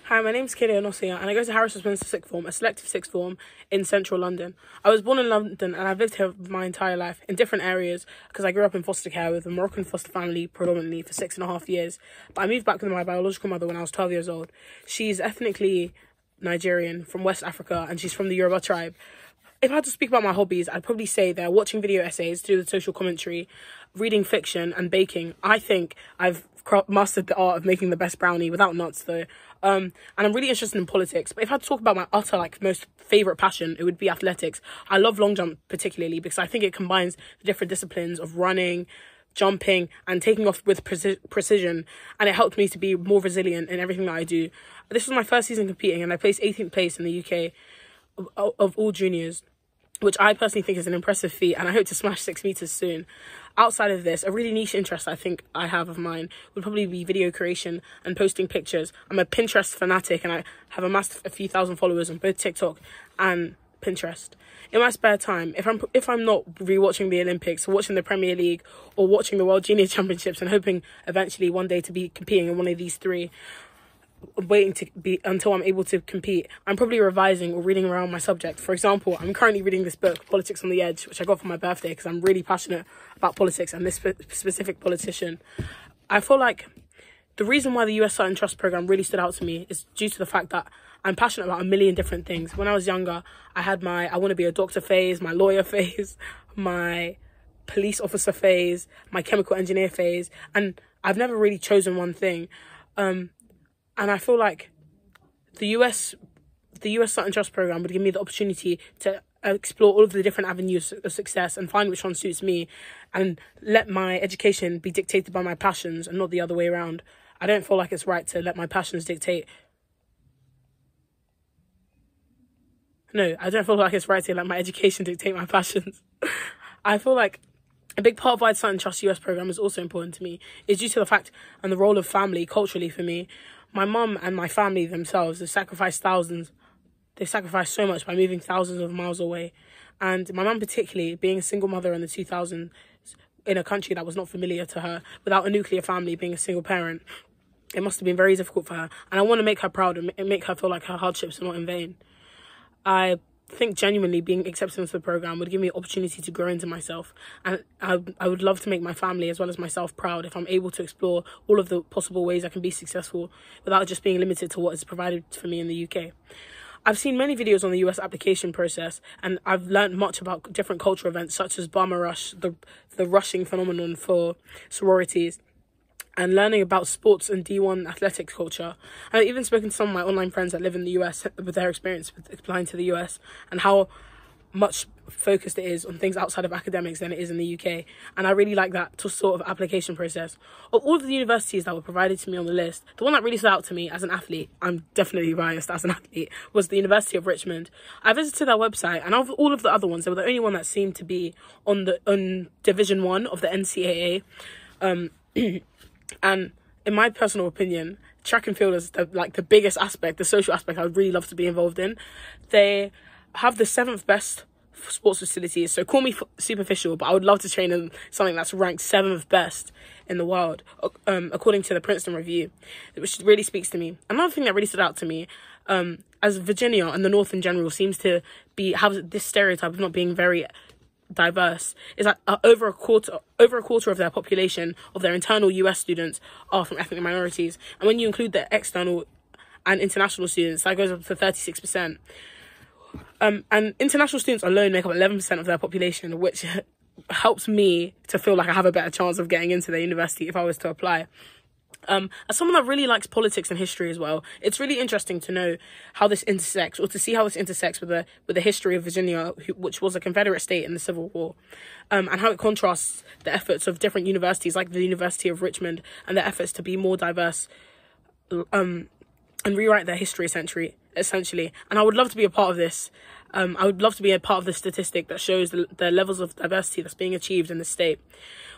Hi, my name's Kaylee Onosia and I go to Harris Westminster Sixth Form, a selective sixth form in central London. I was born in London and I've lived here my entire life in different areas because I grew up in foster care with a Moroccan foster family predominantly for 6.5 years. But I moved back with my biological mother when I was 12 years old. She's ethnically Nigerian from West Africa and she's from the Yoruba tribe. If I had to speak about my hobbies, I'd probably say they're watching video essays to do with social commentary, reading fiction and baking. I think I've mastered the art of making the best brownie without nuts though. And I'm really interested in politics. But if I had to talk about my utter most favourite passion, it would be athletics. I love long jump particularly because I think it combines the different disciplines of running, jumping and taking off with precision, and it helped me to be more resilient in everything that I do. This was my first season competing and I placed 18th place in the UK of all juniors, which I personally think is an impressive feat, and I hope to smash 6 meters soon. Outside of this, a really niche interest I think I have of mine would probably be video creation and posting pictures. I'm a Pinterest fanatic and I have amassed a few thousand followers on both TikTok and Pinterest. In my spare time, if I'm not rewatching the Olympics or watching the Premier League or watching the World Junior Championships and hoping eventually one day to be competing in one of these three, waiting to be until I'm able to compete, I'm probably revising or reading around my subject. For example, I'm currently reading this book, Politics on the Edge, which I got for my birthday because I'm really passionate about politics and this specific politician. I feel like the reason why the US Certain Trust program really stood out to me is due to the fact that I'm passionate about a million different things. When I was younger, I had my I want to be a doctor phase, my lawyer phase, my police officer phase, my chemical engineer phase, and I've never really chosen one thing. And I feel like the US Certain Trust program would give me the opportunity to explore all of the different avenues of success and find which one suits me and let my education be dictated by my passions and not the other way around. I don't feel like it's right to let my passions dictate. No, I don't feel like it's right to let my education dictate my passions. I feel like a big part of why the Certain Trust US program is also important to me is due to the fact and the role of family culturally for me. My mum and my family themselves have sacrificed thousands. They've sacrificed so much by moving thousands of miles away. And my mum particularly, being a single mother in the 2000s in a country that was not familiar to her, without a nuclear family, being a single parent, it must have been very difficult for her. And I want to make her proud and make her feel like her hardships are not in vain. I think genuinely being accepted into the program would give me an opportunity to grow into myself, and I would love to make my family as well as myself proud if I'm able to explore all of the possible ways I can be successful without just being limited to what is provided for me in the UK. I've seen many videos on the US application process and I've learned much about different cultural events such as Burma Rush, the rushing phenomenon for sororities, and learning about sports and D1 athletics culture. I've even spoken to some of my online friends that live in the US with their experience with applying to the US and how much focused it is on things outside of academics than it is in the UK. And I really like that sort of application process. Of all of the universities that were provided to me on the list, the one that really stood out to me as an athlete, I'm definitely biased as an athlete, was the University of Richmond. I visited their website and of all of the other ones, they were the only one that seemed to be on Division 1 of the NCAA. And in my personal opinion, track and field is the biggest aspect, the social aspect I would really love to be involved in. They have the 7th best sports facilities, so call me superficial, but I would love to train in something that's ranked 7th best in the world, according to the Princeton Review, which really speaks to me. Another thing that really stood out to me, as Virginia and the North in general seems to have this stereotype of not being very diverse, is that over a quarter of their population, of their internal US students, are from ethnic minorities, and when you include the external and international students, that goes up to 36%. And international students alone make up 11% of their population, which helps me to feel like I have a better chance of getting into the university if I was to apply. As someone that really likes politics and history as well, it's really interesting to know how this intersects, or to see how this intersects with the history of Virginia, which was a Confederate state in the Civil War, and how it contrasts the efforts of different universities like the University of Richmond and their efforts to be more diverse, and rewrite their history essentially. And I would love to be a part of this. I would love to be a part of the statistic that shows the levels of diversity that's being achieved in the state.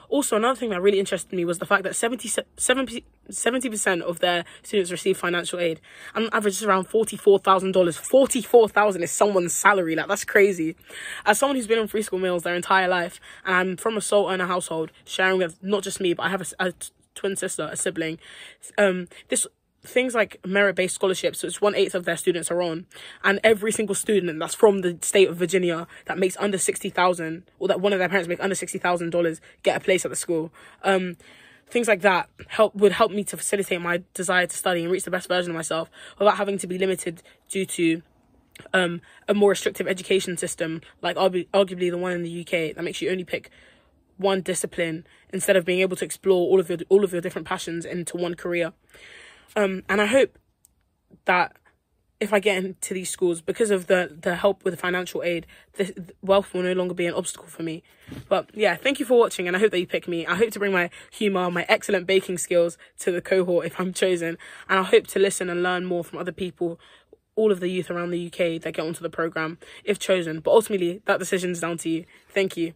Also, another thing that really interested me was the fact that 70% of their students receive financial aid. And on average, it's around $44,000. $44,000 is someone's salary. That's crazy. As someone who's been on free school meals their entire life, and I'm from a sole earner household, sharing with not just me, but I have a twin sister, a sibling, this things like merit-based scholarships, which 1/8 of their students are on, and every single student that's from the state of Virginia that makes under 60,000, or that one of their parents make under $60,000, get a place at the school. Things like that would help me to facilitate my desire to study and reach the best version of myself without having to be limited due to a more restrictive education system, like arguably the one in the UK that makes you only pick one discipline instead of being able to explore all of your different passions into one career. And I hope that if I get into these schools, because of the help with the financial aid, the wealth will no longer be an obstacle for me. But yeah, thank you for watching, and I hope that you pick me. I hope to bring my humour, my excellent baking skills to the cohort if I'm chosen, and I hope to listen and learn more from other people, all of the youth around the UK that get onto the programme if chosen. But ultimately, that decision is down to you. Thank you.